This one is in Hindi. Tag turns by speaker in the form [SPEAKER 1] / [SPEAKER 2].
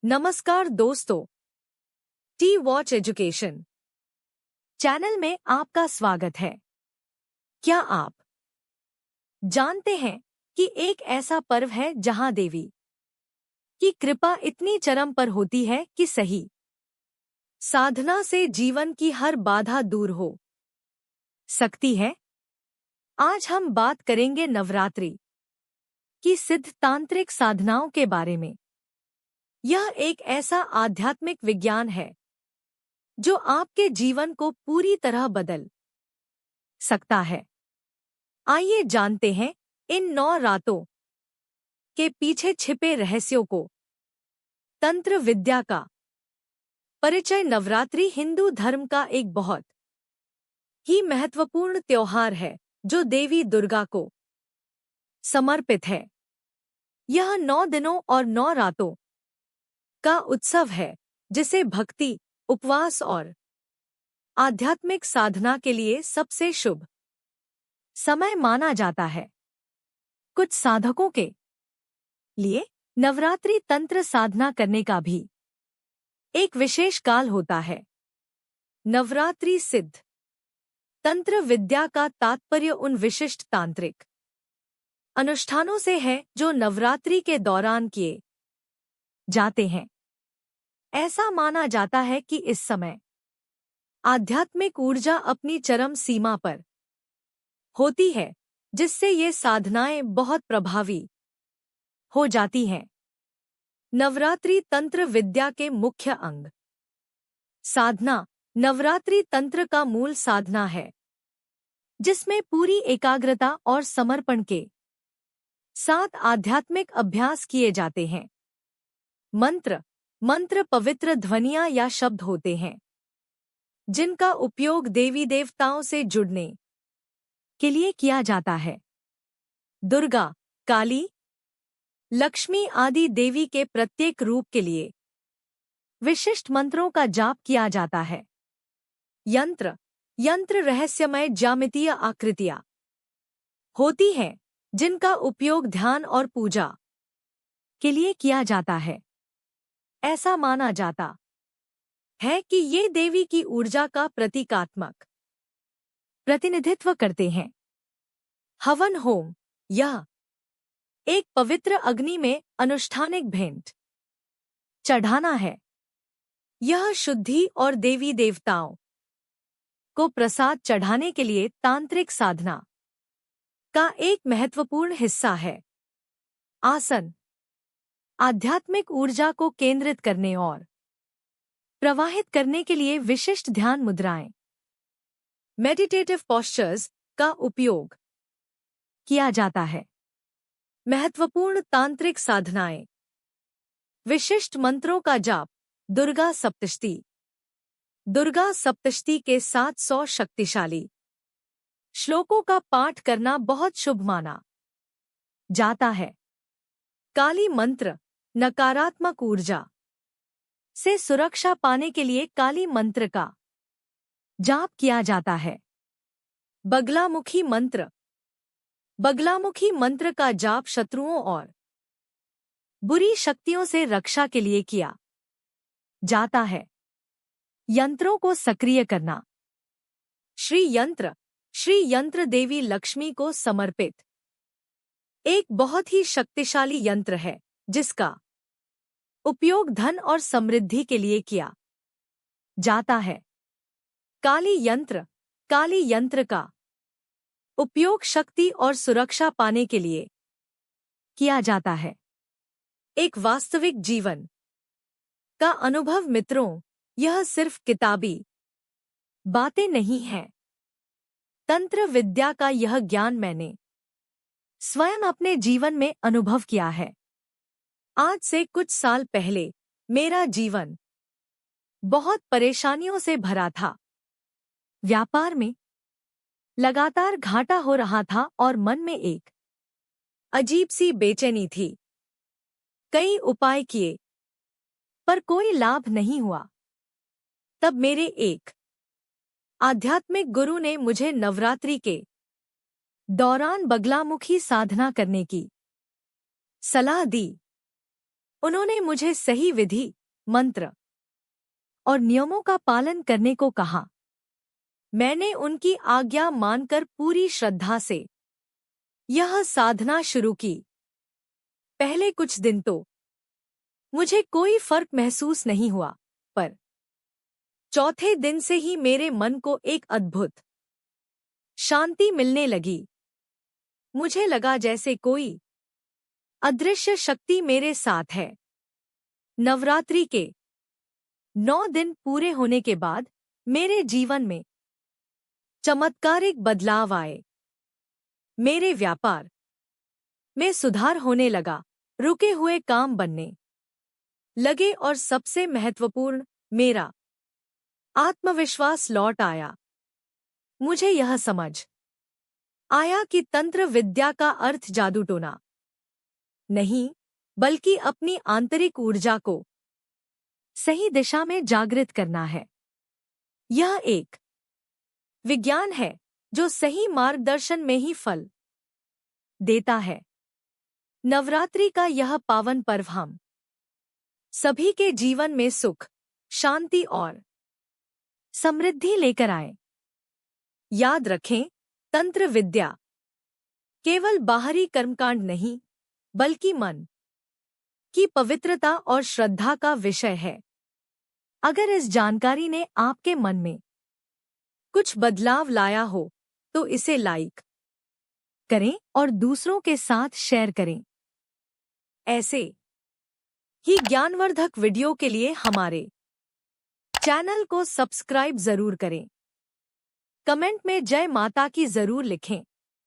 [SPEAKER 1] नमस्कार दोस्तों, टी वॉच एजुकेशन चैनल में आपका स्वागत है। क्या आप जानते हैं कि एक ऐसा पर्व है जहां देवी की कृपा इतनी चरम पर होती है कि सही साधना से जीवन की हर बाधा दूर हो सकती है। आज हम बात करेंगे नवरात्रि की सिद्ध तांत्रिक साधनाओं के बारे में। यह एक ऐसा आध्यात्मिक विज्ञान है जो आपके जीवन को पूरी तरह बदल सकता है। आइए जानते हैं इन 9 रातों के पीछे छिपे रहस्यों को। तंत्र विद्या का परिचय। नवरात्रि हिंदू धर्म का एक बहुत ही महत्वपूर्ण त्योहार है जो देवी दुर्गा को समर्पित है। यह 9 दिनों और 9 रातों का उत्सव है जिसे भक्ति, उपवास और आध्यात्मिक साधना के लिए सबसे शुभ समय माना जाता है। कुछ साधकों के लिए नवरात्रि तंत्र साधना करने का भी एक विशेष काल होता है। नवरात्रि सिद्ध तंत्र विद्या का तात्पर्य उन विशिष्ट तांत्रिक अनुष्ठानों से है जो नवरात्रि के दौरान किए जाते हैं। ऐसा माना जाता है कि इस समय आध्यात्मिक ऊर्जा अपनी चरम सीमा पर होती है, जिससे ये साधनाएं बहुत प्रभावी हो जाती हैं। नवरात्रि तंत्र विद्या के मुख्य अंग। साधना। नवरात्रि तंत्र का मूल साधना है जिसमें पूरी एकाग्रता और समर्पण के साथ आध्यात्मिक अभ्यास किए जाते हैं। मंत्र पवित्र ध्वनियां या शब्द होते हैं जिनका उपयोग देवी देवताओं से जुड़ने के लिए किया जाता है। दुर्गा, काली, लक्ष्मी आदि देवी के प्रत्येक रूप के लिए विशिष्ट मंत्रों का जाप किया जाता है। यंत्र रहस्यमय ज्यामितीय आकृतियां होती हैं जिनका उपयोग ध्यान और पूजा के लिए किया जाता है। ऐसा माना जाता है कि ये देवी की ऊर्जा का प्रतीकात्मक प्रतिनिधित्व करते हैं। हवन होम। यह एक पवित्र अग्नि में अनुष्ठानिक भेंट चढ़ाना है। यह शुद्धि और देवी देवताओं को प्रसाद चढ़ाने के लिए तांत्रिक साधना का एक महत्वपूर्ण हिस्सा है। आसन। आध्यात्मिक ऊर्जा को केंद्रित करने और प्रवाहित करने के लिए विशिष्ट ध्यान मुद्राएं, मेडिटेटिव पोस्चर्स का उपयोग किया जाता है। महत्वपूर्ण तांत्रिक साधनाएं। विशिष्ट मंत्रों का जाप। दुर्गा सप्तशती। दुर्गा सप्तशती के 700 शक्तिशाली श्लोकों का पाठ करना बहुत शुभ माना जाता है। काली मंत्र। नकारात्मक ऊर्जा से सुरक्षा पाने के लिए काली मंत्र का जाप किया जाता है। बगलामुखी मंत्र। बगलामुखी मंत्र का जाप शत्रुओं और बुरी शक्तियों से रक्षा के लिए किया जाता है। यंत्रों को सक्रिय करना। श्री यंत्र देवी लक्ष्मी को समर्पित एक बहुत ही शक्तिशाली यंत्र है जिसका उपयोग धन और समृद्धि के लिए किया जाता है। काली यंत्र का उपयोग शक्ति और सुरक्षा पाने के लिए किया जाता है। एक वास्तविक जीवन का अनुभव। मित्रों, यह सिर्फ किताबी बातें नहीं हैं। तंत्र विद्या का यह ज्ञान मैंने स्वयं अपने जीवन में अनुभव किया है। आज से कुछ साल पहले मेरा जीवन बहुत परेशानियों से भरा था। व्यापार में लगातार घाटा हो रहा था और मन में एक अजीब सी बेचैनी थी। कई उपाय किए पर कोई लाभ नहीं हुआ। तब मेरे एक आध्यात्मिक गुरु ने मुझे नवरात्रि के दौरान बगलामुखी साधना करने की सलाह दी। उन्होंने मुझे सही विधि, मंत्र और नियमों का पालन करने को कहा। मैंने उनकी आज्ञा मानकर पूरी श्रद्धा से यह साधना शुरू की। पहले कुछ दिन तो मुझे कोई फर्क महसूस नहीं हुआ, पर चौथे दिन से ही मेरे मन को एक अद्भुत शांति मिलने लगी। मुझे लगा जैसे कोई अदृश्य शक्ति मेरे साथ है। नवरात्रि के 9 दिन पूरे होने के बाद मेरे जीवन में चमत्कारिक बदलाव आए। मेरे व्यापार में सुधार होने लगा, रुके हुए काम बनने लगे और सबसे महत्वपूर्ण, मेरा आत्मविश्वास लौट आया। मुझे यह समझ आया कि तंत्र विद्या का अर्थ जादू टोना नहीं, बल्कि अपनी आंतरिक ऊर्जा को सही दिशा में जागृत करना है। यह एक विज्ञान है जो सही मार्गदर्शन में ही फल देता है। नवरात्रि का यह पावन पर्व हम सभी के जीवन में सुख, शांति और समृद्धि लेकर आए। याद रखें, तंत्र विद्या केवल बाहरी कर्मकांड नहीं, बल्कि मन की पवित्रता और श्रद्धा का विषय है। अगर इस जानकारी ने आपके मन में कुछ बदलाव लाया हो तो इसे लाइक करें और दूसरों के साथ शेयर करें। ऐसे ही ज्ञानवर्धक वीडियो के लिए हमारे चैनल को सब्सक्राइब जरूर करें। कमेंट में जय माता की जरूर लिखें।